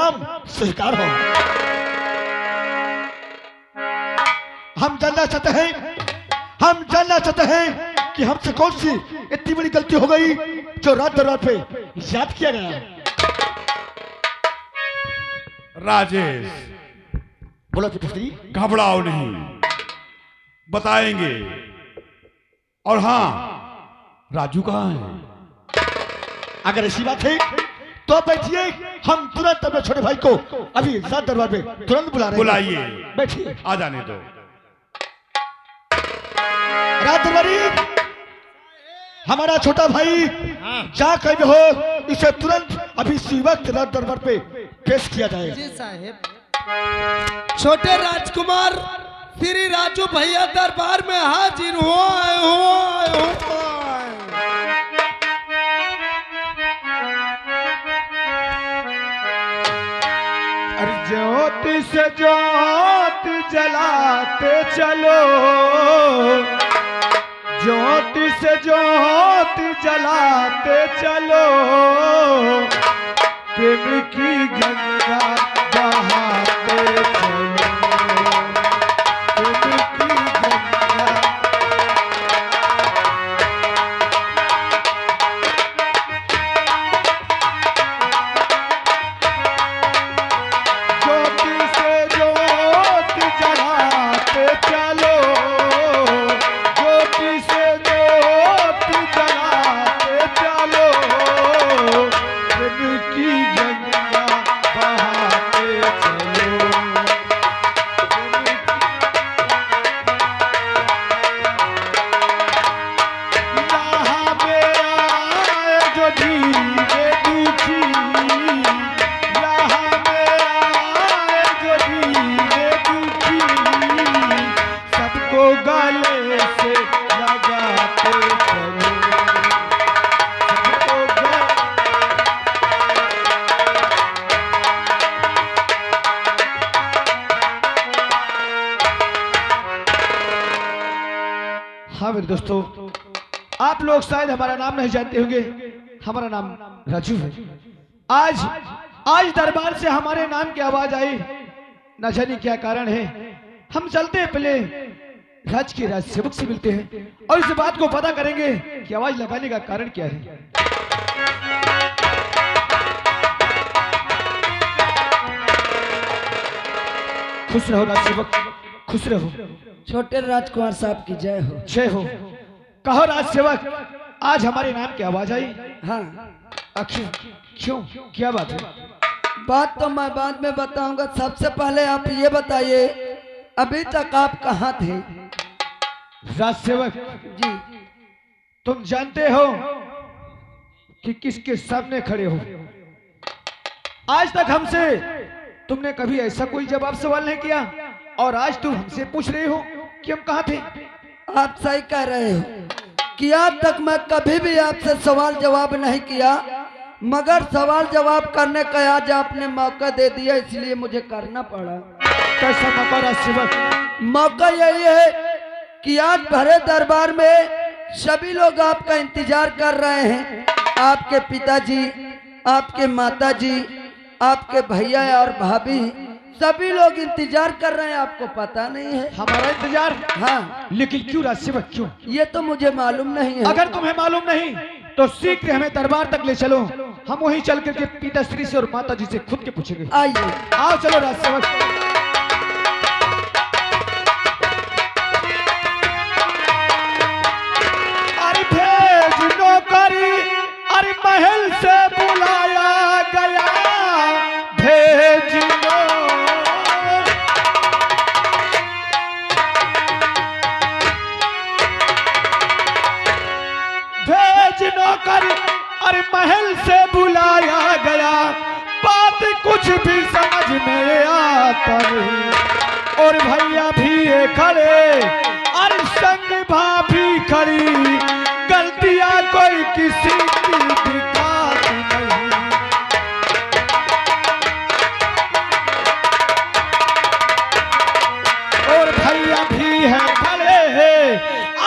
नाम स्वीकार हो। हम जानना चाहते हैं कि हमसे कौन सी इतनी बड़ी गलती हो गई जो राज दरबार पे याद किया गया। राजेश, बोला पिताश्री। घबराओ नहीं, बताएंगे। और हाँ, राजू कहाँ है? अगर ऐसी बात है तो बैठिए, हम तुरंत अपने छोटे भाई को अभी राज दरबार पे तुरंत बुला रहे हैं। बुलाइए, बैठिए। आ जाने दो। राज दरबारी, हमारा छोटा भाई जा कहीं हो, इसे तुरंत अभी इसी वक्त राज दरबार पे पेश किया जाए। जी साहेब। छोटे राजकुमार श्री राजू भैया दरबार में हाजिर हो। ज्योति से ज्योति जलाते चलो, ज्योति से ज्योति जलाते चलो, प्रेम की गंगा बहाते चलो, प्रेम की गंगा। ज्योति से ज्योति जलाते चलो, ज्योति से ज्योति जलाते चलो, प्रेम की गंगा बहाते चलो। यहाँ मेरा जो धीरे दुखी, यहाँ मेरा जो धीरे दुखी, सबको गले से लगाते चलो, सबको हाँ मेरे दोस्तों, आप लोग शायद हमारा नाम नहीं जानते होंगे। हमारा नाम राजू है। आज दरबार से हमारे नाम की आवाज आई, न जाने क्या कारण है। हम चलते हैं, पहले राज के राज सेवक से मिलते हैं और इस बात को पता करेंगे कि आवाज लगाने का कारण क्या है। खुश रहो राज सेवक, खुश रहो। छोटे राजकुमार साहब की जय हो। जय हो। कहो राज सेवक, आज हमारे नाम की आवाज आई। हाँ, आखिर क्यों, क्या बात है? बात तो मैं बाद में बताऊंगा। सबसे पहले आप ये बताइए, अभी तक आप कहाँ थे? राज सेवक जी, तुम जानते हो कि किसके सामने खड़े हो। आज तक हमसे तुमने कभी ऐसा कोई जवाब सवाल नहीं किया और आज तुम हमसे पूछ रहे हो कि हम कहाँ थे। आप सही कह रहे हो कि आज तक मैं कभी भी आपसे सवाल जवाब नहीं किया, मगर सवाल जवाब करने का आज आपने मौका दे दिया, इसलिए मुझे करना पड़ा। कैसा मौका राज सेवक? मौका यही है कि आज भरे दरबार में सभी लोग आपका इंतजार कर रहे हैं। आपके पिताजी, आपके माताजी, आपके भैया और भाभी, सभी लोग इंतजार कर रहे हैं। आपको पता नहीं है? हमारा इंतजार? हाँ। लेकिन क्यों राज सेवक, क्यों? ये तो मुझे मालूम नहीं है। अगर तुम्हें मालूम नहीं तो शीघ्र हमें दरबार तक ले चलो, हम वहीं चल करके पिताश्री से और माताजी से खुद के पूछेंगे। आइए, आओ चलो राज सेवक। अरे भेज नौकरी, अरे महल से बुलाया गया, भेज नौकरी, अरे महल से बुलाया गया, बात कुछ भी समझ में आता नहीं। और भैया भी खड़े, अरे संग भाभी खड़ी, गलतियां कोई किसी की दिखाती नहीं। और भैया भी है खड़े,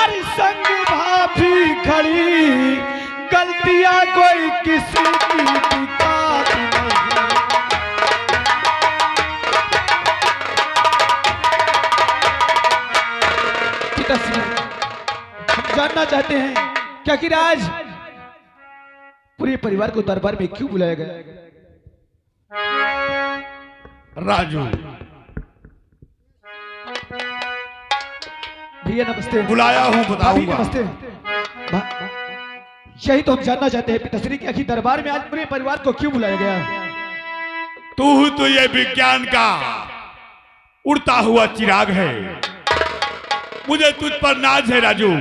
अरे संग भाभी खड़ी, गलतियां कोई किसी की दिखाती नहीं। जानना चाहते हैं कि आखिर आज पूरे परिवार को दरबार में क्यों बुलाया गया? राजू, भैया नमस्ते। बुलाया हूं, भाभी बताऊंगा। नमस्ते। यही तो हम जानना चाहते हैं पिताश्री कि आखिर दरबार में आज पूरे परिवार को क्यों बुलाया गया? तू तो ये विज्ञान का उड़ता हुआ चिराग है। मुझे तुझ पर नाज है राजू।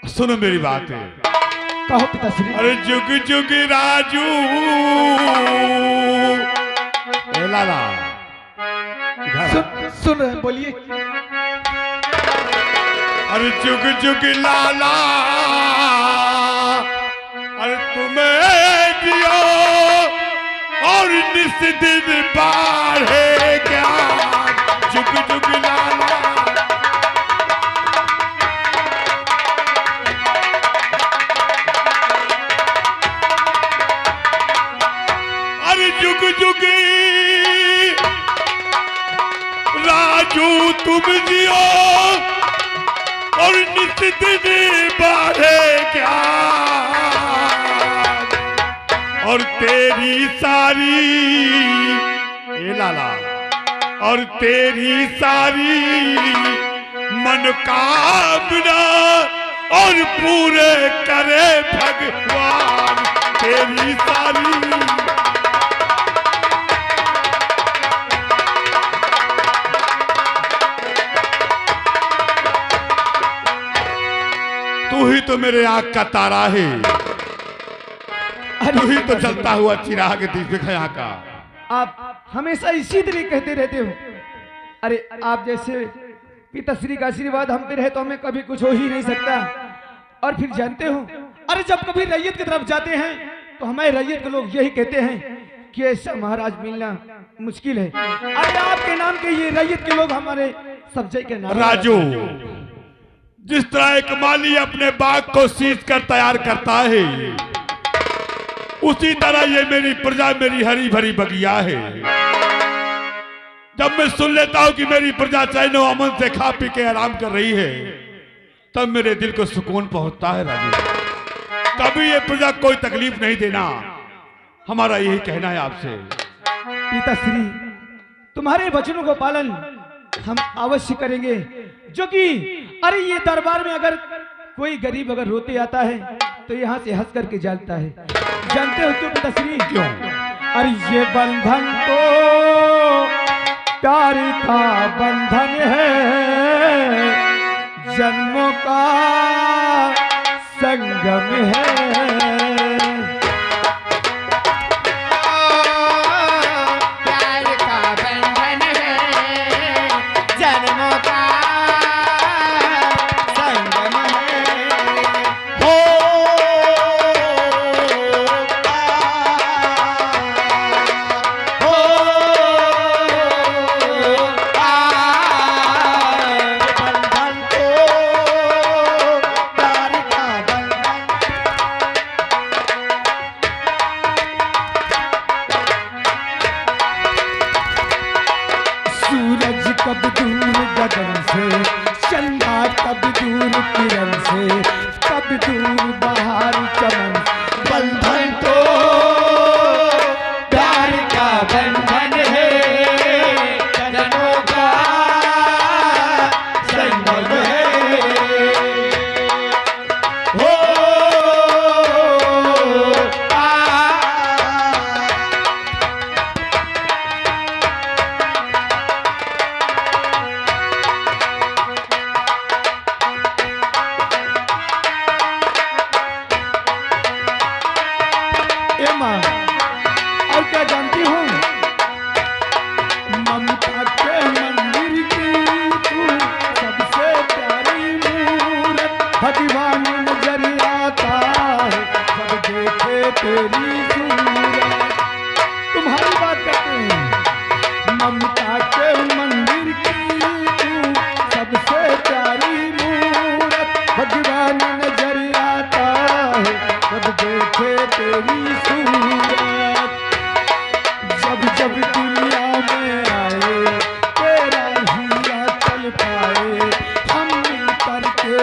सुनो मेरी बात है। कहो पिताश्री। अरे जुग जुग राजू, ए लाला सुन रहे हैं, बोलिए। अरे जुग जुग लाला, अरे तुम्हें दियो और निस दिन बाढ़े क्या। जुग जुग लाला, अरे जुग जुग राजू तुम जियो और नित दिन बाढ़े क्या। और तेरी सारी, ए लाला, और तेरी सारी मनोकामना और पूरे करे भगवान। तेरी सारी, तू ही तो मेरे आंख का तारा है। तू ही तो चलता हुआ चिराग दिखया का। आप हमेशा इसी तरह कहते रहते हो। अरे आप जैसे पिताश्री का आशीर्वाद हम पे रहे तो हमें कभी कुछ हो ही नहीं सकता। और फिर जानते हो, अरे जब कभी रैयत की तरफ जाते हैं तो हमारे रैयत के लोग यही कहते हैं कि ऐसा महाराज मिलना मुश्किल है। अरे आपके नाम के ये रैयत के लोग हमारे सब्जे के नाम। राजू, जिस तरह एक माली अपने बाग को सींच कर तैयार करता है, उसी तरह ये मेरी प्रजा मेरी हरी भरी बगिया है। जब मैं सुन लेता हूं कि मेरी प्रजा चैन और अमन से खा पी के आराम कर रही है, तब मेरे दिल को सुकून पहुंचता है राजू। कभी ये प्रजा कोई तकलीफ नहीं देना, हमारा यही कहना है आपसे। पिताश्री, तुम्हारे वचनों को पालन हम अवश्य करेंगे। जो कि अरे ये दरबार में अगर कोई गरीब अगर रोते आता है तो यहाँ से हंस करके जाता है। जानते हो क्यों पिताश्री? क्यों? अरे ये बंधन तो प्यार का बंधन है, जन्मों का संगम है। और क्या जानती हूँ, ममता के मंदिर की तू सबसे प्यारी मूरत, भगवान नजर आता है जब देखे तेरी सूरत। तुम्हारी बात करते हैं। ममता के मंदिर की तू सबसे प्यारी मूरत, भगवान नजर आता है जब देखे तेरी सूरत। जब जब दुनिया में आए तेरा ही चल पाए, हम मिल कर के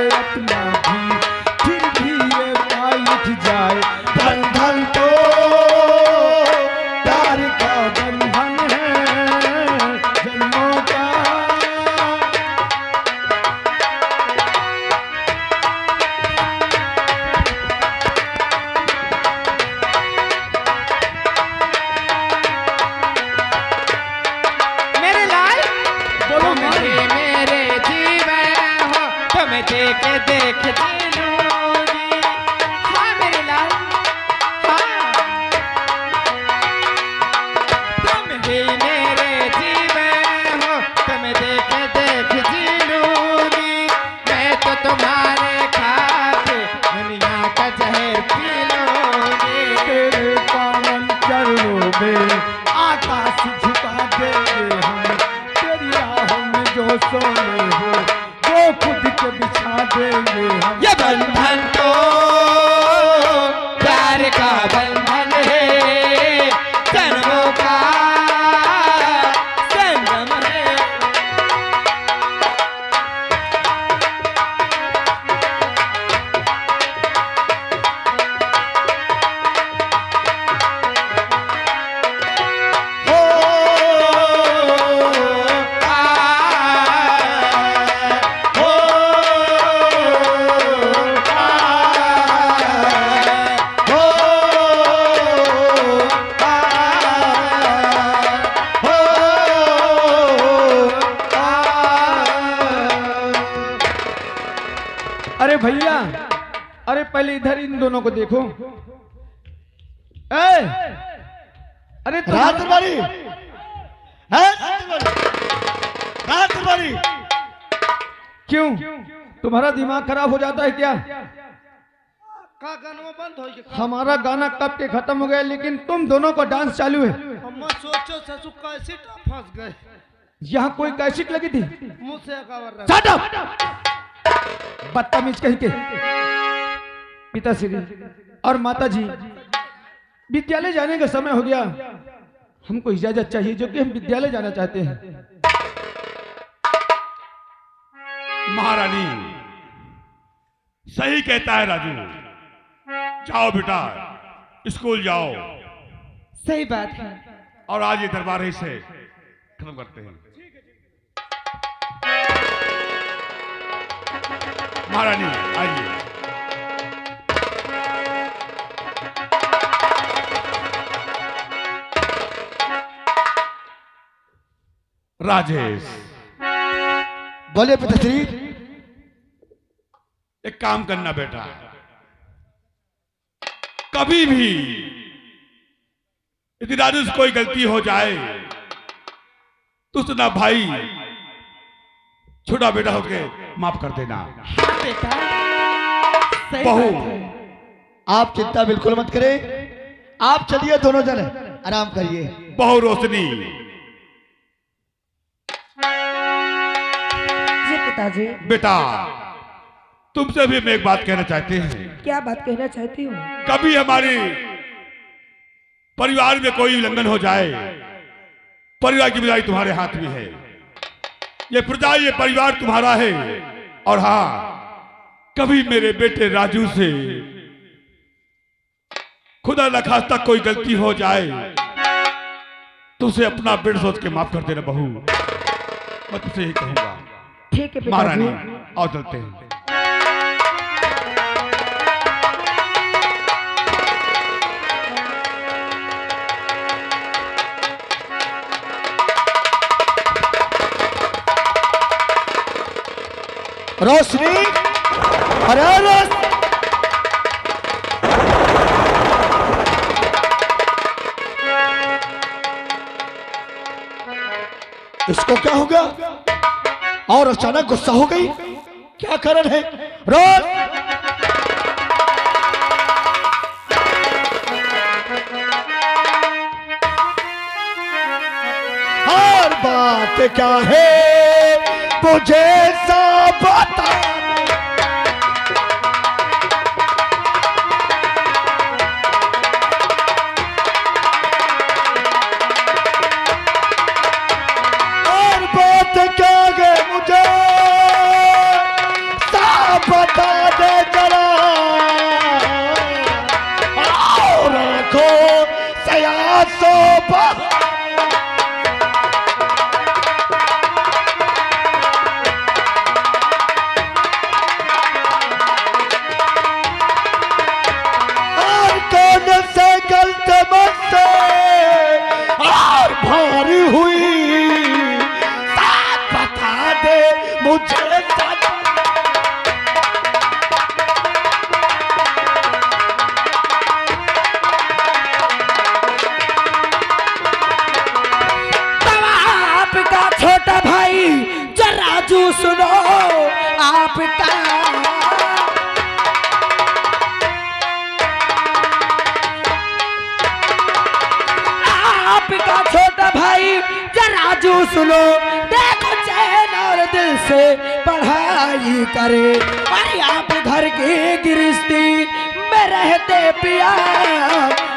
देख देख जी लूंगी। हाँ मेरे लाल, हाँ तुम ही मेरे जीवन हो, तुम देख देख जी लूंगी। मैं तो तुम्हारे खातिर दुनिया का जहर पी लूंगी। तेरे पावन चरणों में आकाश झुका देंगे हम, तेरी राहों में जो सोए हो वो खुद के बिछा देंगे हम। ये बंधन तो प्यार का बंधन है, जन्मों का संगम है। अरे भैया, अरे पहले इधर इन दोनों को देखो। ए, अरे रात दरबारी है, रात दरबारी क्यों तुम्हारा दिमाग खराब हो जाता है क्या? का गाना बंद हो गया। हमारा गाना कब के खत्म हो गया, लेकिन तुम दोनों का डांस चालू है। हम सोचो ससु कैसे फंस गए। यहाँ कोई कैसेट लगी थी? मुंह से कवर रहा। Shut up! बदतमीज कहीं के। पिताश्री और माताजी, विद्यालय जाने का समय हो गया, हमको इजाजत चाहिए, जो कि हम विद्यालय जाना चाहते हैं। महारानी सही कहता है राजू, जाओ बेटा स्कूल जाओ, सही बात है। और आज ये दरबार ही से खत्म करते हैं। महारानी आइए। राजेश बोलिए पिताश्री। एक काम करना बेटा, कभी भी यदि राजेश कोई गलती हो जाए तो उसना भाई छोटा बेटा होके माफ कर देना। हाँ बेटा, सही बहू बात है। आप चिंता बिल्कुल मत करें, आप चलिए दोनों जने आराम करिए। बहू रोशनी, जी पिताजी, बेटा तुमसे भी हम एक बात कहना चाहते हैं। क्या बात कहना चाहती हूँ? कभी हमारे परिवार में कोई उल्लंघन हो जाए, परिवार की जिम्मेदारी तुम्हारे हाथ में है। ये प्रजा, ये परिवार तुम्हारा है। और हाँ, कभी मेरे बेटे राजू से खुदा न खास्ता कोई गलती हो जाए तो उसे अपना बेटा सोच के माफ कर देना बहू। मैं तुझसे यही कहूंगा। ठीक है महारानी पिताजी। आओ चलते हैं। रोशनी, अरे रोश इसको क्या हो गया और अचानक गुस्सा हो गई? क्या कारण है? रोज हर बात क्या है मुझे सब बता। हर बात क्या है मुझे सब बता दे जरा, और आंखों से आंसू बहा। राजू सुनो आपका आपका छोटा भाई राजू सुनो, देखो चैन और दिल से पढ़ाई करे, और आप घर की गृहस्थी में रहते पिया,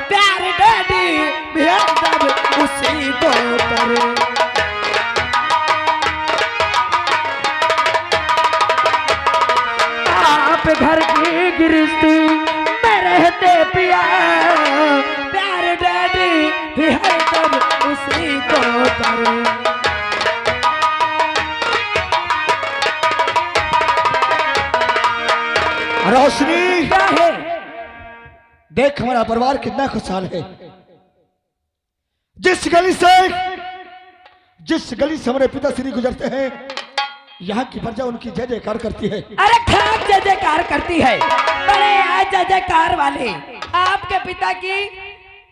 प्यार डैडी भी तब उसी को करे। आप घर की गृहस्थी में रहते पिया, प्यार डैडी भी तब उसी को करे। रोशनी, क्या है? देख हमारा परिवार कितना खुशहाल है। जिस गली से हमारे पिताश्री गुजरते हैं, यहाँ की प्रजा उनकी जय जयकार करती है। अरे खाक जय जयकार करती है, बड़े आज जय जयकार वाले आपके पिता की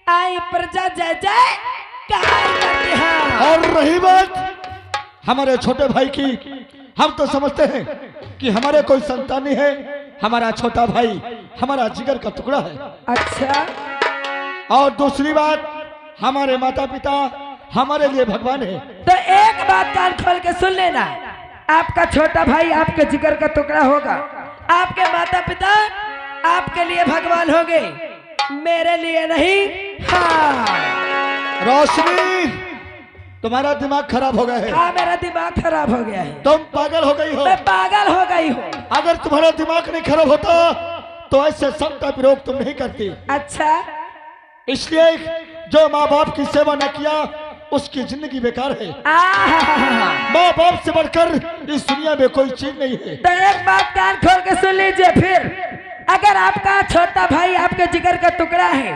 आई प्रजा जय जयकार करती है। और रही बात हमारे छोटे भाई की, हम तो समझते हैं कि हमारे कोई संतान नहीं है, हमारा छोटा भाई हमारा जिगर का टुकड़ा है। अच्छा, और दूसरी बात, हमारे माता पिता हमारे लिए भगवान है। तो एक बात कान खोल के सुन लेना, आपका छोटा भाई आपके जिगर का टुकड़ा होगा, आपके माता पिता आपके लिए भगवान होंगे, मेरे लिए नहीं। हाँ रोशनी, तुम्हारा दिमाग खराब हो गया है। हाँ, मेरा दिमाग खराब हो गया है। तुम पागल हो गई हो। मैं पागल हो गई हूँ। अगर तुम्हारा दिमाग नहीं खराब होता तो ऐसे सबका विरोध तुम नहीं करती। अच्छा, इसलिए जो माँ बाप की सेवा न किया उसकी जिंदगी बेकार है। माँ बाप से बढ़कर इस दुनिया में कोई चीज नहीं है। तो एक बात कान खोल के सुन लीजिए फिर, अगर आपका छोटा भाई आपके जिगर का टुकड़ा है,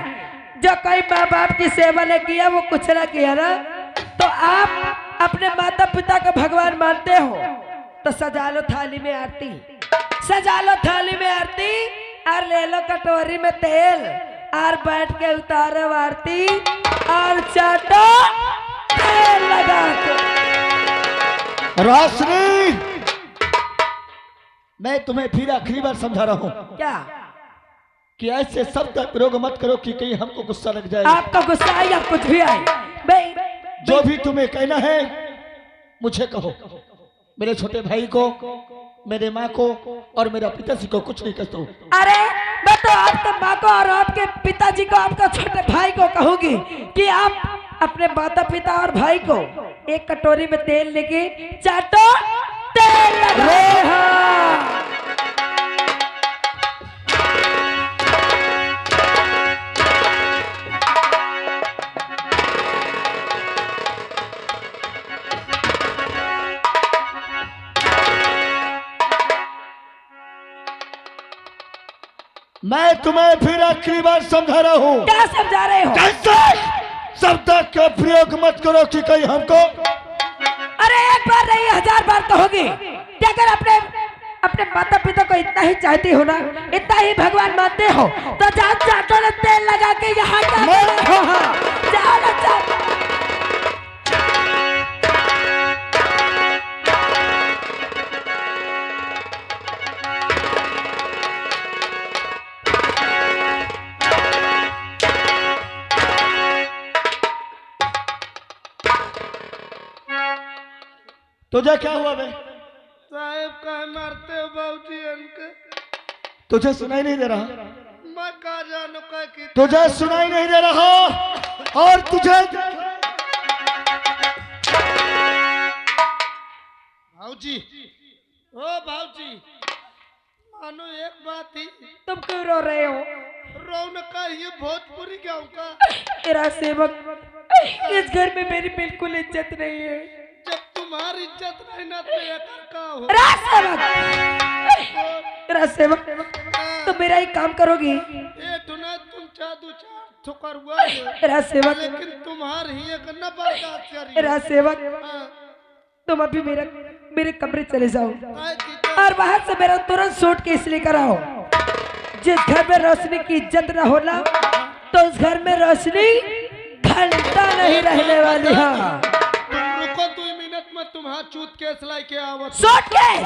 जो कोई माँ बाप की सेवा ने किया, वो कुछ ना किया ना, तो आप अपने माता पिता को भगवान मानते हो, तो सजा लो थाली में आरती, सजा लो थाली में आरती, और ले लो कटोरी में तेल, और बैठ के उतारो आरती, और चाटो तेल लगा के। रोशनी, मैं तुम्हें फिर आखिरी बार समझा रहा हूँ क्या? कि ऐसे शब्द का प्रयोग मत करो कि कहीं हमको गुस्सा लग जाए। आपका गुस्सा आए या कुछ भी आए, जो भी तुम्हें कहना है मुझे कहो। मेरे छोटे भाई को, मेरे माँ को और मेरा पिताजी को कुछ नहीं कहता हूँ। अरे मैं तो आपके माँ को और आपके पिताजी को, आपका छोटे भाई को कहूंगी कि आप अपने माता पिता और भाई को एक कटोरी में तेल लेके चाटो तेल लगा। मैं तुम्हें फिर आखिरी बार समझा रहा हूँ। क्या समझा रहे हो? कैसे शब्द का प्रयोग मत करो कि कहीं हमको। अरे एक बार नहीं, 1000 बार कहोगे कि अगर अपने माता पिता को इतना ही चाहते हो ना, इतना ही भगवान मानते हो, तो जाओ चाटो ने तेल लगा के यहाँ जाओ ना, चाटो। तुझे क्या हुआ बे? साहेब का मारते हो बाबूजी इनके? तुझे सुनाई नहीं दे रहा? मैं कहा जानू का कि तुझे सुनाई नहीं दे रहा? और तुझे भाऊजी, ओ भाऊजी, मानो एक बात ही। तुम क्यों रो रहे हो? रौनक का ये भोजपुरी गाँव का मेरा सेवक, इस घर में मेरी बिल्कुल इज्जत नहीं है। जब तुम्हारी इज्जत नहीं ना तो ये का हो। मेरा सेवक, तो मेरा ही काम करोगी? ये टुना तुम चादू चार ठोकर हुआ है, मेरा सेवक, लेकिन तुम्हारी ही एक न बर्दाश्त करी। मेरा सेवक, हाँ, तुम अभी मेरे कमरे चले जाओ आए जीता। और बाहर से मेरा तुरंत सूट केस लेकर आओ। जिस घर में रोशनी की इज्जत न होना, तो उस घर में रोशनी घंटा नहीं रहने वाली। हाँ, तुम रुको 2 मिनट में मैं तुम्हारा चूत केस लाई के आवत सूटकेस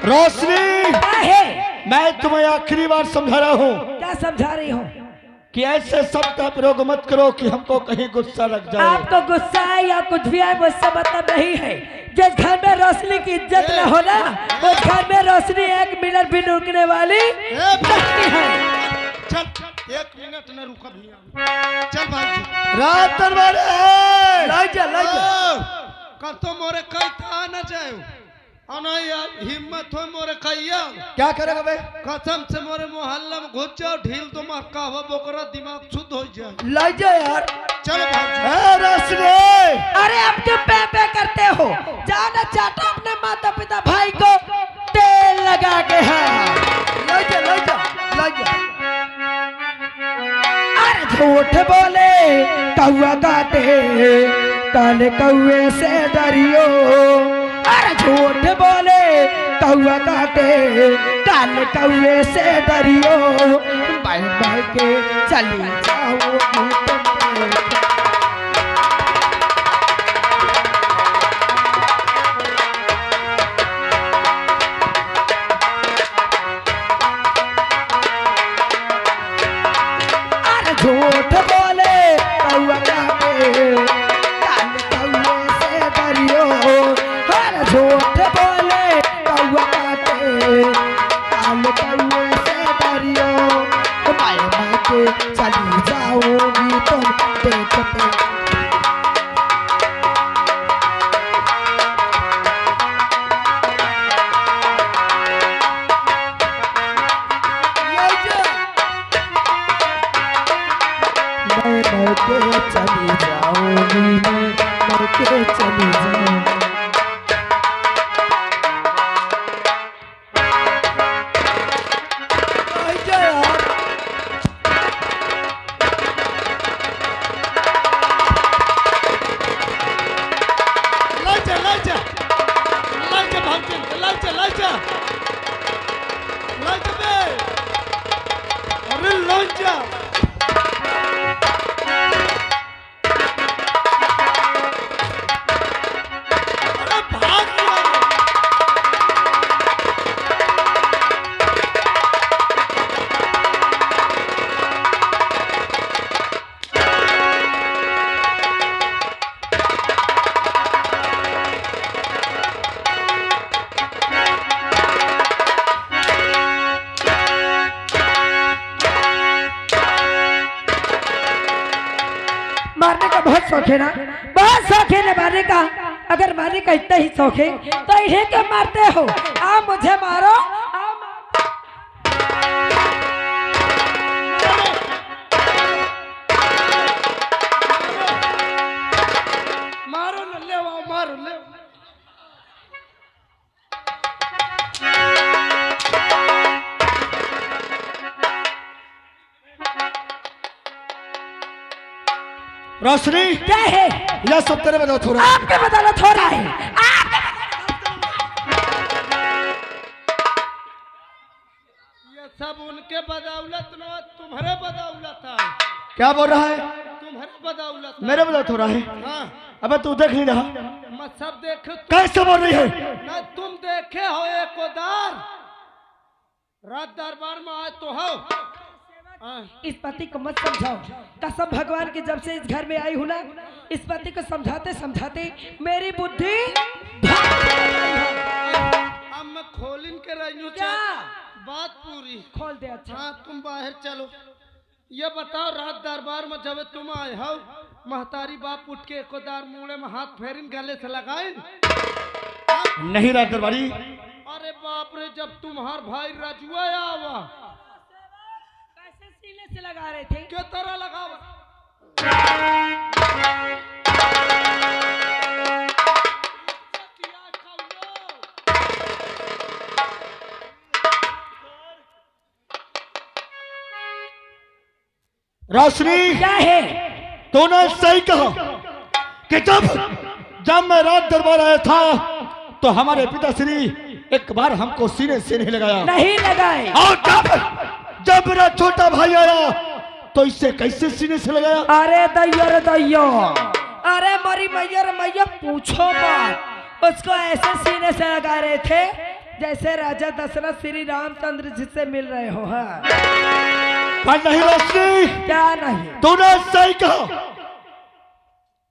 रोशनी, क्या है? मैं तुम्हें आखिरी बार समझा रहा हूँ क्या समझा रही हो? कि ऐसे शब्द का प्रयोग मत करो कि हमको कहीं गुस्सा लग जाए। आपको गुस्सा है या कुछ भी है मुझसे मतलब नहीं है। जिस घर में रोशनी की इज्जत न हो ना, उस घर में रोशनी 1 मिनट भी रुकने वाली नहीं है। चल 1 मिनट न रुका भैया, चल भाई रात दरबारे कर तो मोरे कई था न जाए अनैया हिम्मत हो मोरे कैया क्या करेगा बे? कसम से मोरे मोहल्ला में घुस जाओ ढील तो मार कहवा बोकरा दिमाग शुद्ध हो जाए। लाई जा यार। चल भाई ए रोशनी, अरे अब क्यों पे करते हो? जाना चाहता अपने माता पिता भाई को तेल लगा के। हाँ लाई जा। अरे झूठ बोले कौआ काटे काले कौए से डरियो। अरे झूठ बोले कौआ काटे काले कौए से डरियो। बाई बाई के चली जाओ झूठ बोले कौआ काटे काले कौए से डरियो। हर झूठ बोले कौआ काटे काले कौए से डरियो। माय माय के चली जाओगी तुम देखते। मैं के चली जाऊंगी, मैं के चली जाऊंगी। अरे लौंजा मारने का बहुत शौक है ना, बहुत शौक है ना मारने का। अगर मारने का इतना ही शौक है तो इन्हें क्यों मारते हो? आप मुझे मारो, मारो न ले आओ, मारो ले। रोशनी, क्या है? यह सब तेरे बदौलत हो रहा है। आपके बदौलत हो रहा है। ये सब उनके बदौलत न, तुम्हारे बदौलत है। क्या बोल रहा है? तुम्हारे बदौलत है। मेरे बदौलत हो रहा है? हाँ अबे तू देख नहीं रहा? मैं सब देखे कैसे बोल रही है? न, तुम देखे हो एक उदार रात दरबार में आए तो हो। इस पति को मत समझाओ। कसम भगवान की, जब से इस घर में आई हूँ ना, इस पति को समझाते समझाते मेरी बुद्धि अब मैं खोलिन के रही हूँ। क्या बात पूरी खोल दे। अच्छा हाँ तुम बाहर चलो। ये बताओ रात दरबार में जब तुम आए हो, महतारी बाप उठ के एकोदार मुड़े में हाथ फेरिन गले से लगाए नहीं रात दरबारी। अरे बाप रे, जब तुम्हार भाई राजुआ आवा कैसे सीने से लगा रहे थे? के तरह लगावा। रोशनी, क्या है? तूने सही कहा कि जब मैं रात दरबार आया था तो हमारे पिताश्री एक बार हमको सीने से नहीं लगाया। नहीं लगाए। और जब मेरा छोटा भाई आया तो इसे कैसे सीने से लगाया? अरे दैयो रे दैयो, हमारी मैया रे मैया पूछो मत। उसको ऐसे सीने से लगा रहे थे जैसे राजा दशरथ श्री रामचंद्र जी से मिल रहे हो। हाँ नहीं रोशनी, क्या नहीं? तूने सही कहा।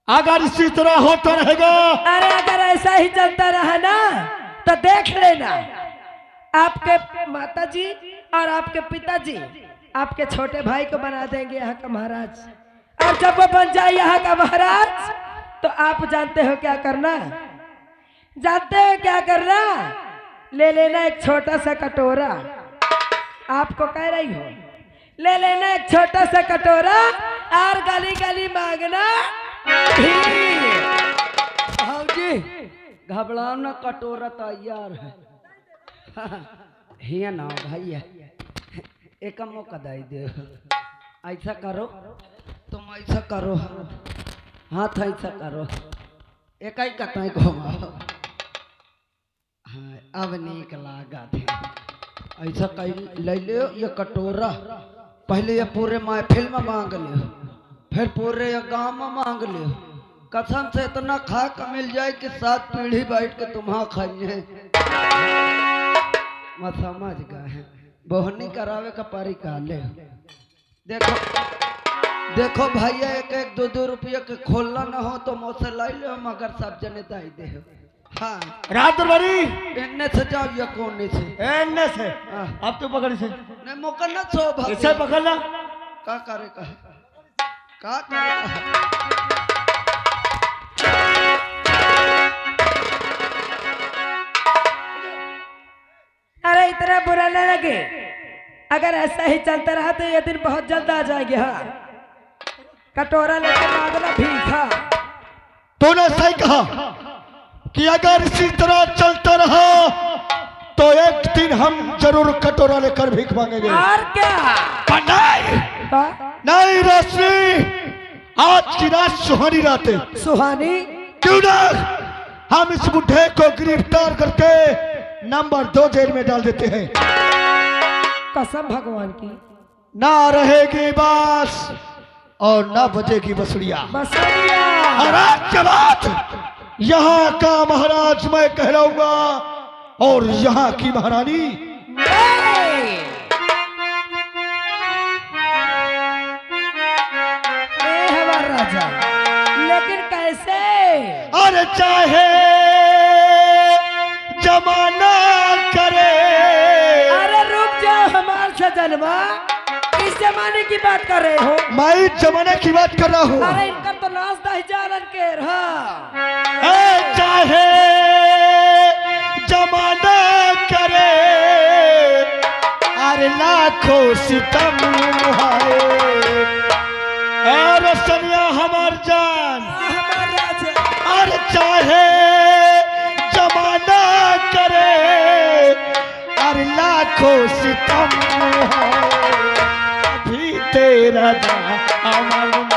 अगर इसी तरह होता रहेगा, अरे अगर ऐसा ही चलता रहा ना तो देख लेना, आपके माताजी और आपके पिताजी आपके छोटे भाई को बना देंगे यहाँ का महाराज। और जब वो बन जाए यहाँ का महाराज तो आप जानते हो क्या करना? जानते हो क्या करना? ले लेना एक छोटा सा कटोरा। आपको कह रही हो, ले लेना एक छोटा सा कटोरा और गली गली मांगना जी घबराओ ना, कटोरा तैयार है। हिया ना भैया, एक मौका दे दे। ऐसा करो, तुम ऐसा करो, हाथ ऐसा करो, एक ही कतई घुमाओ। हाँ अब नीक लागा थे। ऐसा कहीं ले लियो ये कटोरा, पहले ये पूरे महफिल में मांग लियो, फिर पूरे ये गांव में मांग लियो। कसम से इतना खा के मिल जाए कि 7 पीढ़ी बैठ के तुम्हारा खाइए। मैं समझ गए, बोहनी करावे का पारी का ले। देखो देखो भैया, 1-1 2-2 रुपये के खोलना न हो तो मुझसे ला लो, मगर सब जने दाई दे। हाँ रात दरबारी इनने से जाओ या कोने से? एने से। हाँ। अब तू पकड़ से, नहीं मौका न छो भाई। इसे पकड़ना। का करे का करे? अरे इतना बुरा न लगे, अगर ऐसा ही चलता रहा तो ये दिन बहुत जल्द आ जाएंगे। हाँ कटोरा लेकर मांगना भीखा। तूने सही कहा कि अगर इसी तरह चलता रहा तो एक दिन हम जरूर कटोरा लेकर भीख मांगेंगे। और क्या? नहीं रोशनी, आज की रात सुहानी रात है। सुहानी? क्यों ना हम इस बुढ़े को गिरफ्तार करके नंबर 2 जेल में डाल देते हैं। कसम भगवान की। ना रहेगी बास और ना बजेगी बसुरिया। बसुरिया। और आज के बाद यहाँ का महाराज मैं कहलाऊंगा और यहाँ की महारानी हमारा राजा। लेकिन कैसे? अरे चाहे जमाना करे। अरे रुक जाओ हमारे से जन्मा, इस जमाने की बात कर रहे हो? मैं इस जमाने की बात कर रहा हूँ। अरे इनका तो नाच दही जालन के रहा। चाहे जमाना करे, अरे लाखों सितम हाय। अरे सनिया हमार जान, हमारा राजा। अरे चाहे जमाना करे, अरे लाखों सितम हाय। अभी तेरा दामन